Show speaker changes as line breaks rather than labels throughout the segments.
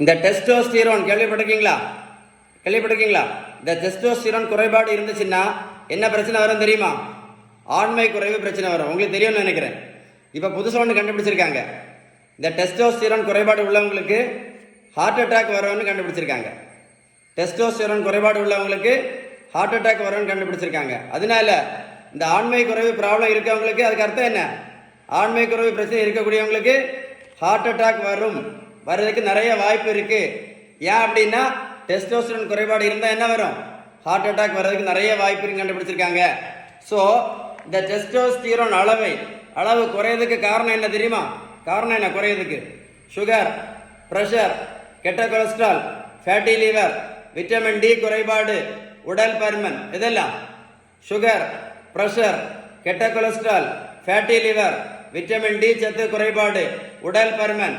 இந்த டெஸ்டோஸ்டிரோன் கேள்விப்பட்டிருக்கீங்களா? இந்த டெஸ்டோஸ்டிரோன் குறைபாடு இருந்துச்சுன்னா என்ன பிரச்சனை வரும் தெரியுமா? ஆண்மை குறைவு பிரச்சனை வரும். உங்களுக்கு தெரியும்னு நினைக்கிறேன். இப்போ புதுசாக ஒன்று கண்டுபிடிச்சிருக்காங்க. இந்த டெஸ்டோஸ்டிரோன் குறைபாடு உள்ளவங்களுக்கு ஹார்ட் அட்டாக் வரும்னு கண்டுபிடிச்சிருக்காங்க. டெஸ்டோஸ்டிரோன் குறைபாடு உள்ளவங்களுக்கு ஹார்ட் அட்டாக் வரும்னு கண்டுபிடிச்சிருக்காங்க. அதனால இந்த ஆண்மை குறைவு ப்ராப்ளம் இருக்கவங்களுக்கு அதுக்கு அர்த்தம் என்ன? ஆண்மை குறைவு பிரச்சனை இருக்கக்கூடியவங்களுக்கு ஹார்ட் அட்டாக் வர்றதுக்கு நிறைய வாய்ப்பு இருக்கு. ஏன் அப்படின்னா டெஸ்டோஸ்டிரோன் குறைபாடு இருந்தால் என்ன வரும்? ஹார்ட் அட்டாக் வர்றதுக்கு நிறைய வாய்ப்பு இருக்குன்னு கண்டுபிடிச்சிருக்காங்க. ஸோ இந்த டெஸ்டோஸ்டிரோன் அளவு குறையதுக்கு காரணம் என்ன தெரியுமா? காரணம் என்ன குறையதுக்கு? சுகர், பிரஷர், கெட்ட cholesterol, fatty liver, vitamin D குறைபாடு, உடல் பருமன், இதெல்லாம் சுகர், பிரஷர், கெட்ட cholesterol, fatty liver, vitamin D சத்து குறைபாடு, உடல் பருமன்,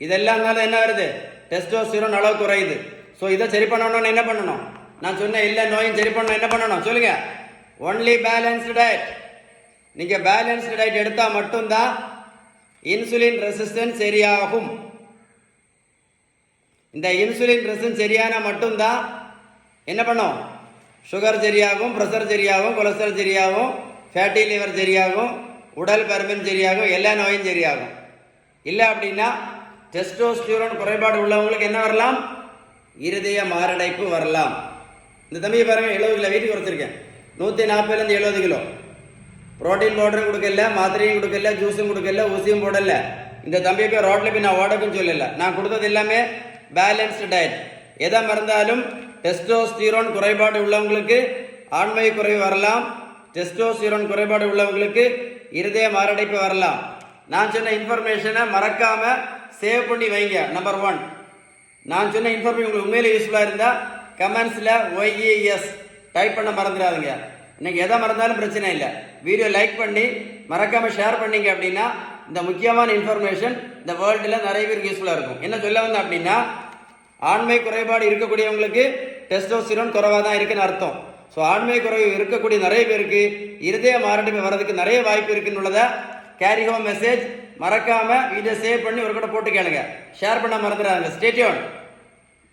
இதெல்லாம் என்ன வருது? டெஸ்டோஸ்டிரோன் அளவு குறையுது. ஸோ இதை சரி பண்ணணும்னு என்ன பண்ணணும்? நான் சொன்ன எல்லா நோயும் சரி பண்ணணும் என்ன பண்ணணும் சொல்லுங்க? Only balanced diet. நீங்க பேலன்ஸ்டு டயட் எடுத்தா மட்டும்தான் இன்சுலின் ரெசிஸ்டன்ஸ் சரியாகும். இந்த இன்சுலின் ரெசிஸ்டன்ஸ் சரியான மட்டும்தான் என்ன பண்ணும்? சுகர் சரியாகும், பிரஷர் சரியாகும், கொலஸ்ட்ரால் சரியாகும், ஃபேட்டி லிவர் சரியாகும், உடல் பருமன் சரியாகும், எல்லா நோயும் சரியாகும். இல்லை அப்படின்னா டெஸ்டோஸ்டிரோன் குறைபாடு உள்ளவங்களுக்கு என்ன வரலாம்? இருதய மாரடைப்பு வரலாம். இந்த தம்பியை பாருங்க, 70 கிலோ வெயிட் குறைச்சிருக்கேன். 140 70 கிலோ. புரோட்டீன் பவுடரும் கொடுக்கல, மாத்திரையும் கொடுக்கல, ஜூஸும் கொடுக்கல, ஊசியும் போடல. இந்த தம்பியை போய் ரோட்ல போய் நான் ஓடக்குன்னு சொல்லல. நான் கொடுத்தது எல்லாமே பேலன்ஸ்டு டயட். எதை மறந்தாலும் டெஸ்டோஸ்டிரோன் குறைபாடு உள்ளவங்களுக்கு ஆண்மை குறைவு வரலாம். டெஸ்டோஸ்டிரோன் குறைபாடு உள்ளவங்களுக்கு இருதய மாரடைப்பு வரலாம். நான் சொன்ன இன்ஃபர்மேஷனை மறக்காம சேவ் பண்ணி வைங்க. நம்பர் 1, நான் சொன்ன இன்ஃபர்மேஷன் உங்களுக்கு உண்மையிலே யூஸ்ஃபுல்லாக இருந்தால் கமெண்ட்ஸில் OES டைப் பண்ண மறந்துடாதுங்க. இன்னைக்கு எதை மறந்தாலும் பிரச்சனை இல்லை. வீடியோ லைக் பண்ணி மறக்காமல் ஷேர் பண்ணீங்க அப்படின்னா இந்த முக்கியமான இன்ஃபர்மேஷன் இந்த வேர்ல்டில் நிறைய பேருக்கு யூஸ்ஃபுல்லாக இருக்கும். என்ன சொல்ல வந்தேன் அப்படின்னா, ஆண்மை குறைபாடு இருக்கக்கூடியவங்களுக்கு டெஸ்டோஸ்டிரோன் குறைவாக தான் இருக்குன்னு அர்த்தம். ஸோ ஆண்மை குறைவு இருக்கக்கூடிய நிறைய பேருக்கு இருதய மாரடைப்பு வர்றதுக்கு நிறைய வாய்ப்பு இருக்குன்னு உள்ளதை கேரி ஹோம் மெசேஜ் மறக்காம வீடியோ சேவ் பண்ணி ஒரு கூட போட்டு கேளுங்க. ஷேர் பண்ண மறந்துடாதுங்க. Stay tune.